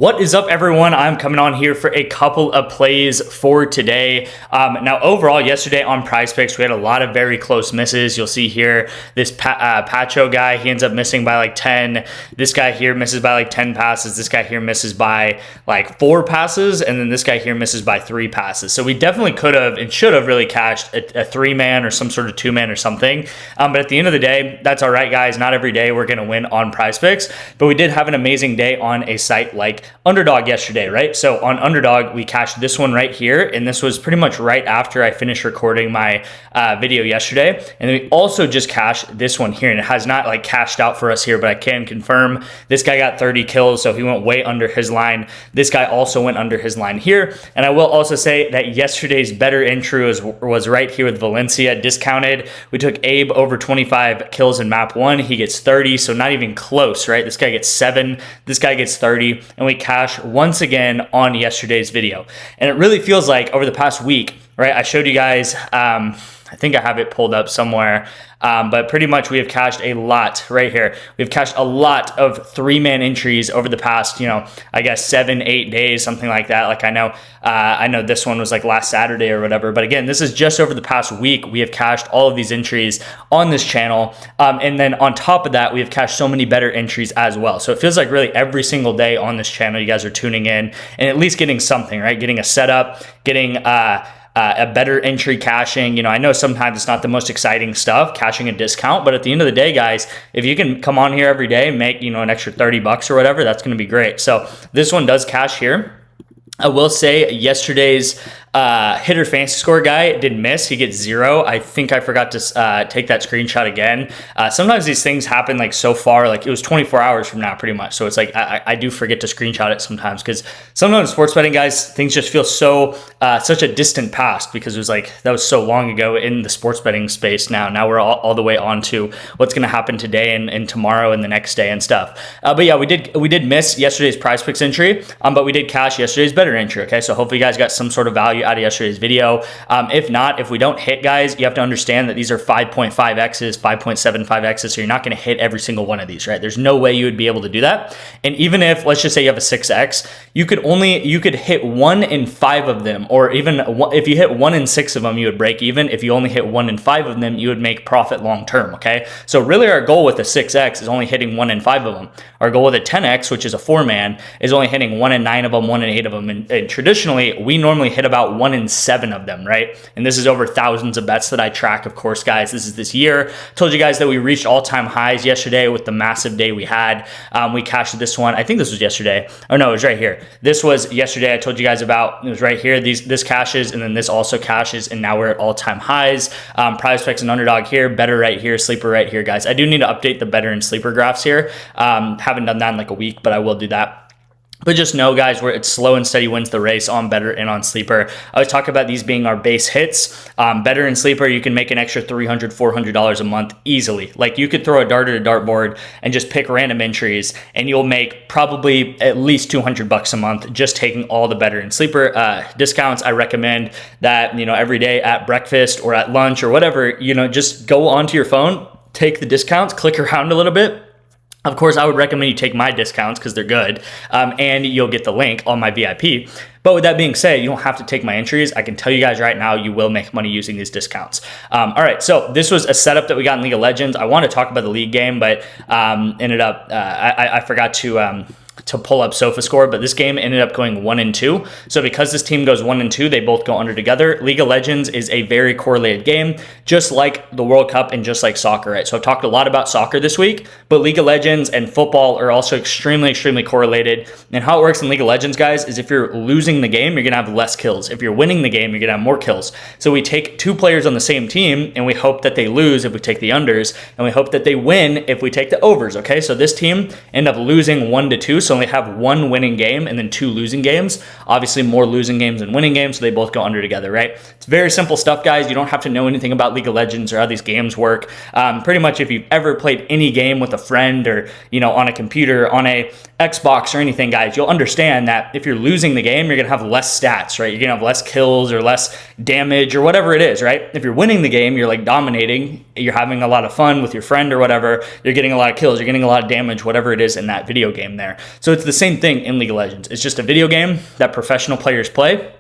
What is up, everyone? I'm coming on here for a couple of plays for today. Now, overall, yesterday on PrizePicks, we had a lot of very close misses. You'll see here this Pacho guy, he ends up missing by like 10. This guy here misses by like 10 passes. This guy here misses by like 4 passes. And then this guy here misses by 3 passes. So we definitely could have and should have really cashed a 3-man or some sort of 2-man or something. But at the end of the day, that's all right, guys. Not every day we're going to win on PrizePicks. But we did have an amazing day on a site like Underdog yesterday, right? So on Underdog, we cashed this one right here, and this was pretty much right after I finished recording my video yesterday. And then we also just cashed this one here, and it has not like cashed out for us here, but I can confirm this guy got 30 kills, so he went way under his line. This guy also went under his line here. And I will also say that yesterday's better entry was right here with Valencia discounted. We took Abe over 25 kills in map 1. He gets 30, so not even close, right? This guy gets 7, this guy gets 30, and we cash once again on yesterday's video. And it really feels like over the past week, right? I showed you guys, I think I have it pulled up somewhere. But pretty much we have cashed a lot right here. We've cashed a lot of 3-man entries over the past, I guess 7-8 days, something like that. Like I know this one was like last Saturday or whatever. But again, this is just over the past week. We have cashed all of these entries on this channel. And then on top of that, we have cashed so many better entries as well. So it feels like really every single day on this channel, you guys are tuning in and at least getting something, right? Getting a setup, getting a better entry caching. I know sometimes it's not the most exciting stuff, caching a discount, but at the end of the day, guys, if you can come on here every day and make, an extra 30 bucks or whatever, that's going to be great. So this one does cash here. I will say yesterday's hitter fantasy score guy did miss. He gets 0. I think I forgot to take that screenshot again. Sometimes these things happen like so far, like it was 24 hours from now pretty much. So it's like I do forget to screenshot it sometimes because sometimes sports betting, guys, things just feel so such a distant past because it was like that was so long ago in the sports betting space. Now we're all the way on to what's going to happen today and tomorrow and the next day and stuff. But yeah, we did miss yesterday's PrizePicks entry, but we did cash yesterday's better entry. Okay, so hopefully you guys got some sort of value out of yesterday's video. If not, if we don't hit, guys, you have to understand that these are 5.5x's, 5.75x's, so you're not going to hit every single one of these, right? There's no way you would be able to do that. And even if, let's just say you have a 6x, you could hit 1 in 5 of them, or even if you hit 1 in 6 of them, you would break even. If you only hit 1 in 5 of them, you would make profit long term. Okay, so really our goal with a 6x is only hitting 1 in 5 of them. Our goal with a 10x, which is a 4-man, is only hitting 1 in 9 of them, 1 in 8 of them. And traditionally, we normally hit about 1 in 7 of them, right? And this is over thousands of bets that I track, of course, guys. This is this year. Told you guys that we reached all-time highs yesterday with the massive day we had. We cashed this one. I think this was yesterday. Oh, no, it was right here. This was yesterday. I told you guys about. It was right here. This cashes, and then this also cashes, and now we're at all-time highs. PrizePicks and Underdog here. Better right here. Sleeper right here, guys. I do need to update the better and sleeper graphs here. Haven't done that in like a week, but I will do that. But just know, guys, where it's slow and steady wins the race on better and on sleeper. I always talk about these being our base hits. Better and sleeper, you can make an extra $300, $400 a month easily. Like you could throw a dart at a dartboard and just pick random entries, and you'll make probably at least $200 a month just taking all the better and sleeper discounts. I recommend that every day at breakfast or at lunch or whatever, just go onto your phone, take the discounts, click around a little bit. Of course, I would recommend you take my discounts because they're good, and you'll get the link on my VIP. But with that being said, you don't have to take my entries. I can tell you guys right now, you will make money using these discounts. All right, so this was a setup that we got in League of Legends. I want to talk about the league game, but ended up, I forgot to pull up SofaScore, but this game ended up going 1-2. So because this team goes 1-2, they both go under together. League of Legends is a very correlated game, just like the World Cup and just like soccer, right? So I've talked a lot about soccer this week, but League of Legends and football are also extremely, extremely correlated. And how it works in League of Legends, guys, is if you're losing the game, you're going to have less kills. If you're winning the game, you're going to have more kills. So we take 2 players on the same team, and we hope that they lose if we take the unders, and we hope that they win if we take the overs, okay? So this team ended up losing 1-2, so only have 1 winning game and then 2 losing games. Obviously more losing games than winning games, so they both go under together, right? It's very simple stuff, guys. You don't have to know anything about League of Legends or how these games work. Pretty much if you've ever played any game with a friend or on a computer, on a Xbox or anything, guys, you'll understand that if you're losing the game, you're gonna have less stats, right? You're gonna have less kills or less damage or whatever it is, right? If you're winning the game, you're like dominating, you're having a lot of fun with your friend or whatever, you're getting a lot of kills, you're getting a lot of damage, whatever it is in that video game there. So it's the same thing in League of Legends. It's just a video game that professional players play.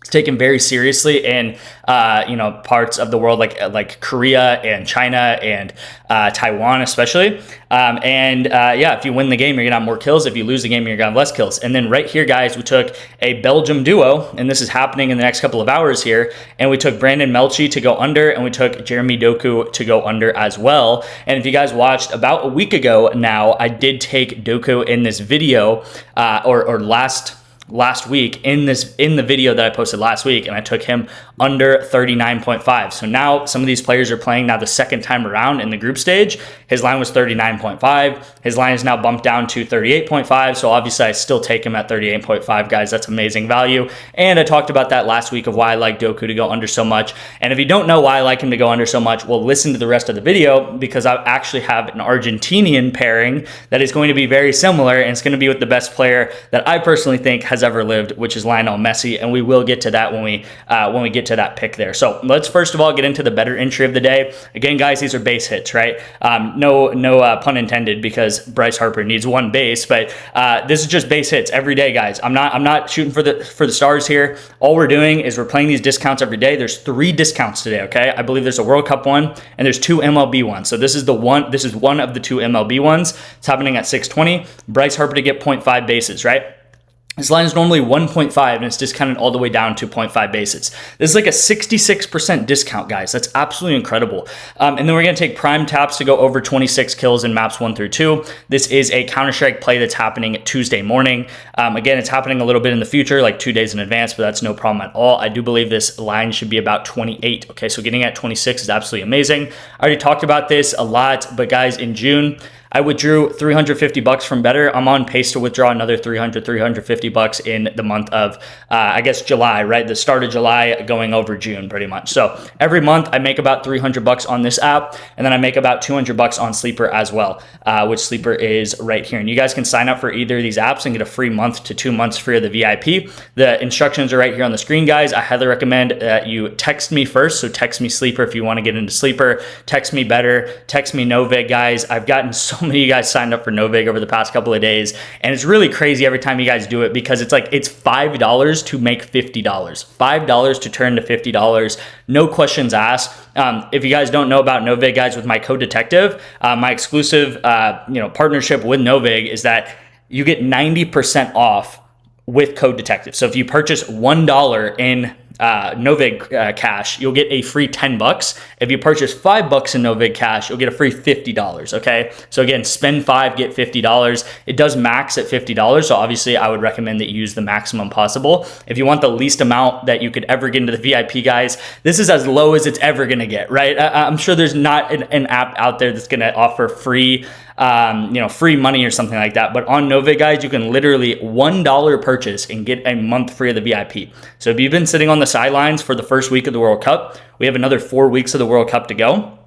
It's taken very seriously in parts of the world like Korea and China and Taiwan especially. If you win the game, you're gonna have more kills. If you lose the game, you're gonna have less kills. And then right here, guys, we took a Belgium duo, and this is happening in the next couple of hours here. And we took Brandon Melchi to go under, and we took Jeremy Doku to go under as well. And if you guys watched about a week ago now, I did take Doku in this video or last week in the video that I posted last week, and I took him under 39.5. So now some of these players are playing now the second time around in the group stage. His line was 39.5. His line is now bumped down to 38.5. So obviously I still take him at 38.5, guys. That's amazing value. And I talked about that last week of why I like Doku to go under so much. And if you don't know why I like him to go under so much, well, listen to the rest of the video, because I actually have an Argentinian pairing that is going to be very similar, and it's going to be with the best player that I personally think has ever lived, which is Lionel Messi. And we will get to that when we get to that pick there. So let's first of all get into the better entry of the day. Again, guys, these are base hits, right? No pun intended, because Bryce Harper needs one base, but this is just base hits every day, guys. I'm not shooting for the stars here. All we're doing is we're playing these discounts every day. There's 3 discounts today, okay? I believe there's a World Cup one and there's 2 MLB ones. So this is one of the 2 MLB ones. It's happening at 620. Bryce Harper to get 0.5 bases, right? His line is normally 1.5, and it's discounted all the way down to 0.5 bases. This is like a 66% discount, guys. That's absolutely incredible. And then we're going to take prime taps to go over 26 kills in maps 1 through 2. This is a Counter-Strike play that's happening Tuesday morning. Again, it's happening a little bit in the future, like 2 days in advance, but that's no problem at all. I do believe this line should be about 28. Okay, so getting at 26 is absolutely amazing. I already talked about this a lot, but guys, in June, I withdrew $350 from BETR. I'm on pace to withdraw another $350 in the month of, July, right? The start of July going over June, pretty much. So every month I make about $300 on this app, and then I make about $200 on Sleeper as well, which Sleeper is right here. And you guys can sign up for either of these apps and get a free month to 2 months free of the VIP. The instructions are right here on the screen, guys. I highly recommend that you text me first. So text me Sleeper if you want to get into Sleeper. Text me BETR. Text me NOVIG, guys. I've gotten so many of you guys signed up for NOVIG over the past couple of days, and it's really crazy every time you guys do it, because it's $5 to make $50, $5 to turn to $50, no questions asked. If you guys don't know about NOVIG, guys, with my code Detective, my exclusive partnership with NOVIG is that you get 90% off with code Detective. So if you purchase $1 in NOVIG cash, you'll get a free $10. If you purchase $5 in NOVIG cash, you'll get a free $50. Okay, so again, spend $5, get $50. It does max at $50, so obviously I would recommend that you use the maximum possible. If you want the least amount that you could ever get into the VIP, guys, this is as low as it's ever gonna get, right? I'm sure there's not an app out there that's gonna offer free free money or something like that. But on NOVIG, guys, you can literally $1 purchase and get a month free of the VIP. So if you've been sitting on the sidelines for the first week of the World Cup, we have another 4 weeks of the World Cup to go,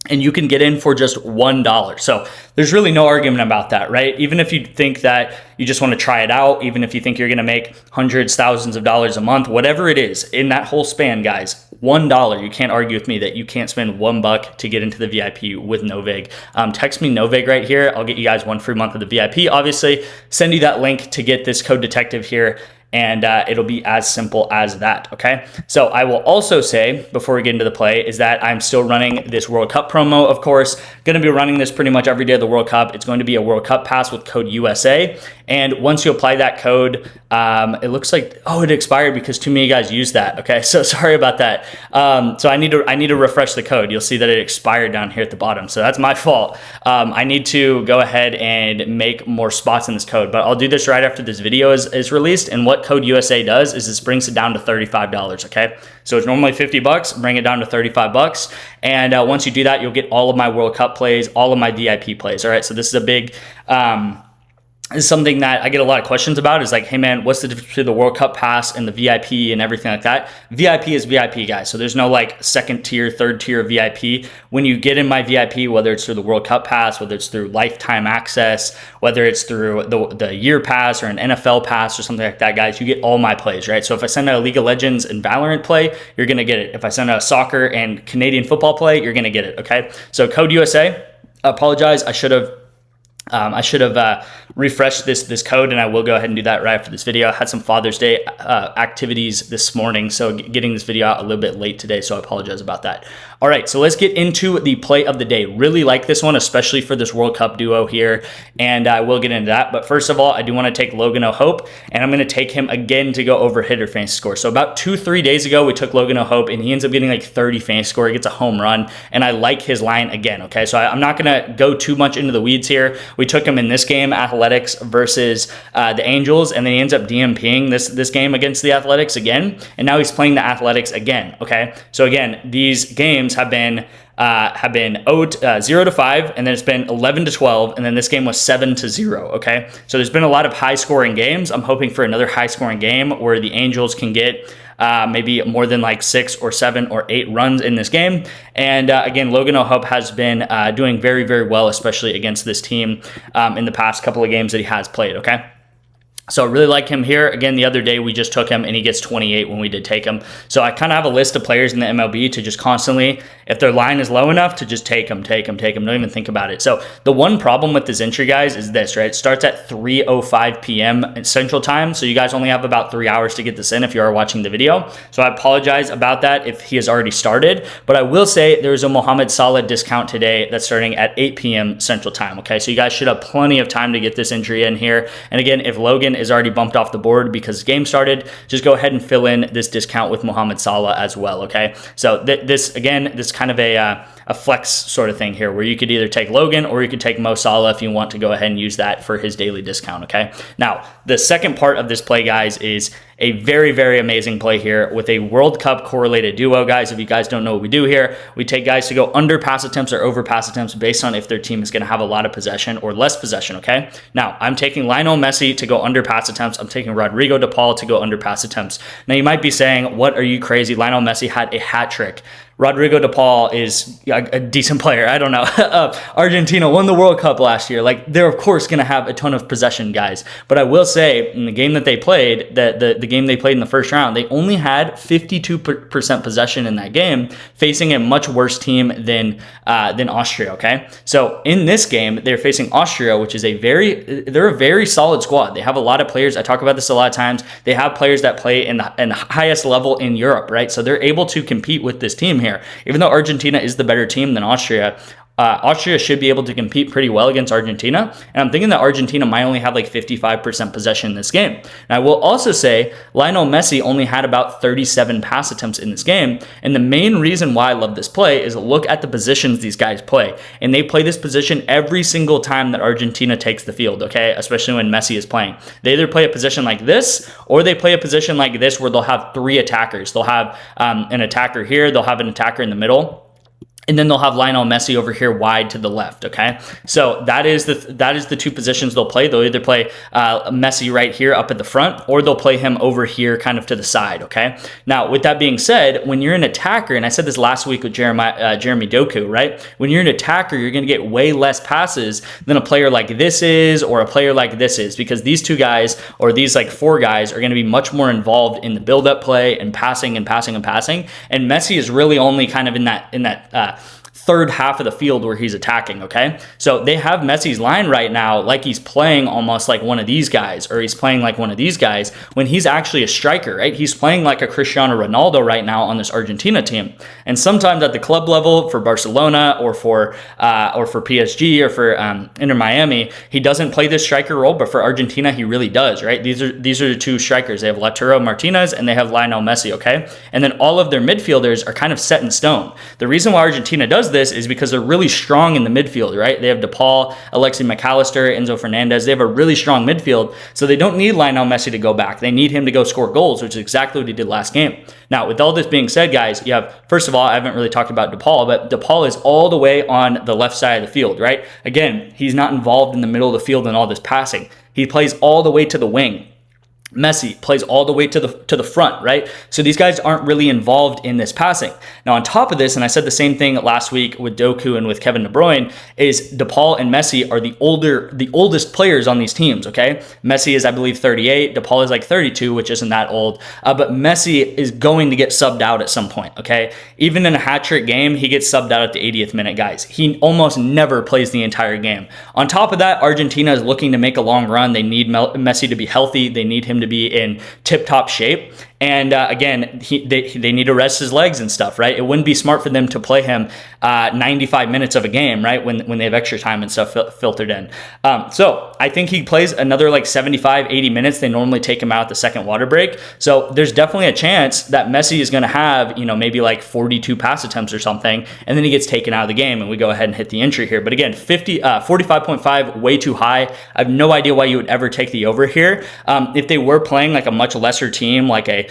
and you can get in for just $1. So there's really no argument about that, right? Even if you think that you just want to try it out, even if you think you're going to make hundreds, thousands of dollars a month, whatever it is, in that whole span, guys, $1. You can't argue with me that you can't spend $1 to get into the VIP with NOVIG. Text me NOVIG right here. I'll get you guys 1 free month of the VIP. Obviously, send you that link to get this code Detective here, and it'll be as simple as that, okay? So I will also say, before we get into the play, is that I'm still running this World Cup promo, of course. Gonna be running this pretty much every day of the World Cup. It's going to be a World Cup pass with code USA. And once you apply that code, it looks like, oh, it expired because too many guys used that, okay? So sorry about that. So I need to refresh the code. You'll see that it expired down here at the bottom. So that's my fault. I need to go ahead and make more spots in this code, but I'll do this right after this video is released. And what code USA does is this brings it down to $35, okay? So it's normally $50, bring it down to $35. And once you do that, you'll get all of my World Cup plays, all of my VIP plays, all right? So this is a big, is something that I get a lot of questions about, is like, hey man, what's the difference between the World Cup pass and the VIP and everything like that? VIP is VIP, guys. So there's no like second tier, third tier VIP. When you get in my VIP, whether it's through the World Cup pass, whether it's through lifetime access, whether it's through the year pass or an NFL pass or something like that, guys, you get all my plays, right? So if I send out a League of Legends and Valorant play, you're gonna get it. If I send out a soccer and Canadian football play, you're gonna get it, okay? So code USA, I apologize, I should have I should have refreshed this code, and I will go ahead and do that right after this video. I had some Father's Day activities this morning, so getting this video out a little bit late today, so I apologize about that. All right, so let's get into the play of the day. Really like this one, especially for this World Cup duo here, and I will get into that. But first of all, I do want to take Logan O'Hoppe, and I'm going to take him again to go over hitter fantasy score. So about 2-3 days ago, we took Logan O'Hoppe, and he ends up getting like 30 fantasy score. He gets a home run, and I like his line again, okay? So I'm not going to go too much into the weeds here. We took him in this game, Athletics versus the Angels, and then he ends up DMPing this game against the Athletics again, and now he's playing the Athletics again, okay? So again, these games have been 0-5, and then it's been 11-12, and then this game was 7-0, okay? So there's been a lot of high-scoring games. I'm hoping for another high-scoring game where the Angels can get maybe more than like 6 or 7 or 8 runs in this game. And again, Logan O'Hoppe has been doing very, very well, especially against this team in the past couple of games that he has played, okay? So I really like him here. Again, the other day we just took him and he gets 28 when we did take him. So I kind of have a list of players in the MLB to just constantly, if their line is low enough, to just take them. Don't even think about it. So the one problem with this entry, guys, is this, right? It starts at 3:05 p.m. Central Time. So you guys only have about 3 hours to get this in if you are watching the video. So I apologize about that if he has already started. But I will say there's a Mohamed Salah discount today that's starting at 8 p.m. Central Time, okay? So you guys should have plenty of time to get this entry in here. And again, if Logan is already bumped off the board because the game started, just go ahead and fill in this discount with Mohamed Salah as well, okay? So this kind of a flex sort of thing here where you could either take Logan or you could take Mo Salah if you want to go ahead and use that for his daily discount, okay? Now, the second part of this play, guys, is a very, very amazing play here with a World Cup correlated duo, guys. If you guys don't know what we do here, we take guys to go under pass attempts or over pass attempts based on if their team is going to have a lot of possession or less possession, okay? Now, I'm taking Lionel Messi to go under pass attempts. I'm taking Rodrigo De Paul to go under pass attempts. Now, you might be saying, what are you crazy? Lionel Messi had a hat trick. Rodrigo De Paul is a decent player. I don't know. Argentina won the World Cup last year. Like, they're, of course, going to have a ton of possession, guys. But I will say, in the game that they played, the game they played in the first round, they only had 52% possession in that game, facing a much worse team than Austria, okay? So in this game, they're facing Austria, which is they're a very solid squad. They have a lot of players. I talk about this a lot of times. They have players that play in the highest level in Europe, right? So they're able to compete with this team here. Even though Argentina is the better team than Austria, Austria should be able to compete pretty well against Argentina. And I'm thinking that Argentina might only have like 55% possession in this game. And I will also say Lionel Messi only had about 37 pass attempts in this game. And the main reason why I love this play is look at the positions these guys play. And they play this position every single time that Argentina takes the field, okay? Especially when Messi is playing. They either play a position like this or they play a position like this where they'll have 3 attackers. They'll have an attacker here. They'll have an attacker in the middle. And then they'll have Lionel Messi over here wide to the left, okay? So that is the 2 positions they'll play. They'll either play Messi right here up at the front, or they'll play him over here kind of to the side, okay? Now, with that being said, when you're an attacker, and I said this last week with Jeremy Doku, right? When you're an attacker, you're going to get way less passes than a player like this is or a player like this is, because these 2 guys or these like 4 guys are going to be much more involved in the build-up play and passing and passing and passing. And Messi is really only kind of in that third half of the field where he's attacking, okay? So they have Messi's line right now like he's playing almost like one of these guys, or he's playing like one of these guys when he's actually a striker, right? He's playing like a Cristiano Ronaldo right now on this Argentina team. And sometimes at the club level for Barcelona or for PSG or for Inter Miami, he doesn't play this striker role, but for Argentina, he really does, right? These are the 2 strikers. They have Lautaro Martinez and they have Lionel Messi, okay? And then all of their midfielders are kind of set in stone. The reason why Argentina does this is because they're really strong in the midfield, right? They have De Paul, Alexis McAllister, Enzo Fernandez. They have a really strong midfield, so they don't need Lionel Messi to go back. They need him to go score goals, which is exactly what he did last game. Now, with all this being said, guys, you have, first of all, I haven't really talked about De Paul, but De Paul is all the way on the left side of the field, right? Again, he's not involved in the middle of the field in all this passing. He plays all the way to the wing. Messi plays all the way to the front, right? So these guys aren't really involved in this passing. Now, on top of this, and I said the same thing last week with Doku and with Kevin De Bruyne, is DePaul and Messi are the oldest players on these teams, okay? Messi is, I believe, 38. DePaul is like 32, which isn't that old. But Messi is going to get subbed out at some point, okay? Even in a hat-trick game, he gets subbed out at the 80th minute, guys. He almost never plays the entire game. On top of that, Argentina is looking to make a long run. They need Messi to be healthy. They need him to be in tip-top shape. And again, they need to rest his legs and stuff, right? It wouldn't be smart for them to play him 95 minutes of a game, right? When they have extra time and stuff filtered in. So I think he plays another like 75, 80 minutes. They normally take him out the second water break. So there's definitely a chance that Messi is going to have, maybe like 42 pass attempts or something. And then he gets taken out of the game and we go ahead and hit the entry here. But again, 45.5, way too high. I have no idea why you would ever take the over here. If they were playing like a much lesser team, like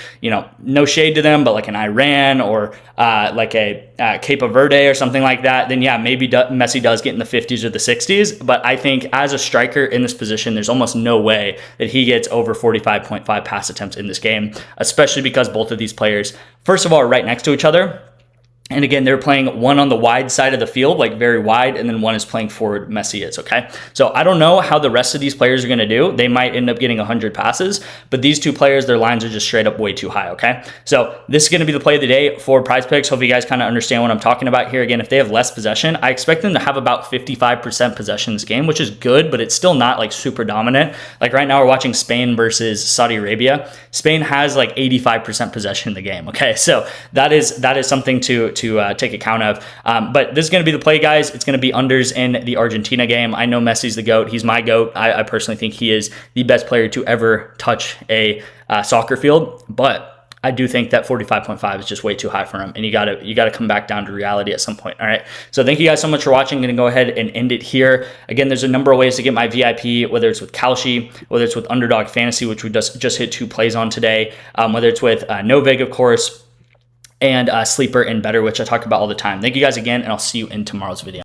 no shade to them, but like an Iran or like a Cape Verde or something like that, then yeah, maybe Messi does get in the 50s or the 60s. But I think as a striker in this position, there's almost no way that he gets over 45.5 pass attempts in this game, especially because both of these players, first of all, are right next to each other. And again, they're playing one on the wide side of the field, like very wide, and then one is playing forward. Messi is, okay? So I don't know how the rest of these players are going to do. They might end up getting 100 passes, but these two players, their lines are just straight up way too high, okay? So this is going to be the play of the day for PrizePicks. Hope you guys kind of understand what I'm talking about here. Again, if they have less possession, I expect them to have about 55% possession in this game, which is good, but it's still not like super dominant. Like right now, we're watching Spain versus Saudi Arabia. Spain has like 85% possession in the game, okay? So that is something to take account of. But this is going to be the play, guys. It's going to be unders in the Argentina game. I know Messi's the GOAT. He's my GOAT. I personally think he is the best player to ever touch a soccer field. But I do think that 45.5 is just way too high for him. And you gotta come back down to reality at some point. All right. So thank you guys so much for watching. I'm going to go ahead and end it here. Again, there's a number of ways to get my VIP, whether it's with Kalshi, whether it's with Underdog Fantasy, which we just hit 2 plays on today, whether it's with NOVIG, of course, and Sleeper and Better, which I talk about all the time. Thank you guys again, and I'll see you in tomorrow's video.